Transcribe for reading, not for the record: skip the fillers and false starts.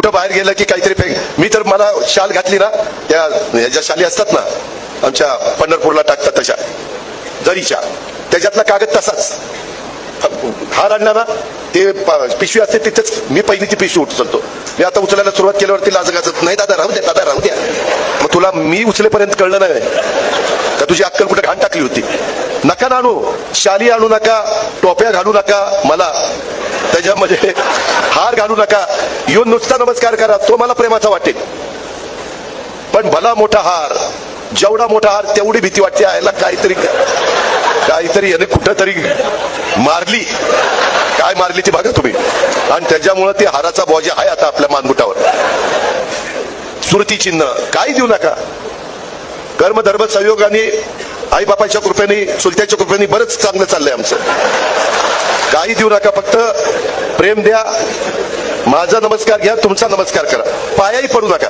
कुठं बाहेर गेलं की काहीतरी मी तर मला शाल घातली ना, त्या ज्या शाली असतात ना आमच्या पंढरपूरला टाकतात तशा जरीच्या, त्याच्यातला कागद तसाच. हार आणला ना ते पिशवी असते तिथेच मी पहिली ती पिशवी उचलतो. मी आता उचलायला सुरुवात केल्यावरती लाज गाजत नाही, दादा राहू द्या, दादा राहू द्या. मग तुला मी उचलेपर्यंत कळलं नाही का तुझी अक्कल कुठे घाण टाकली होती? नका ना आणू, शाली आणू नका, टोप्या घालू नका, मला त्याच्यामध्ये हार घालू नका. येऊन नुसता नमस्कार करा, तो मला प्रेमाचा वाटेल. पण भला मोठा हार, जेवढा मोठा हार तेवढी भीती वाटते. यायला काहीतरी याने कुठं तरी मारली, काय मारली ती बघा तुम्ही. आणि त्याच्यामुळे ते हाराचा बोजा आहे आता आपल्या मानगुटावर. स्मृती चिन्ह काही देऊ नका. कर्म धर्म संयोगाने आई बापाच्या कृपेने चुलत्याच्या कृपेने बरंच चांगलं चाललंय आमचं. काही देऊ नका, फक्त प्रेम द्या. माझा नमस्कार घ्या, तुमचा नमस्कार करा, पायाही पडू नका.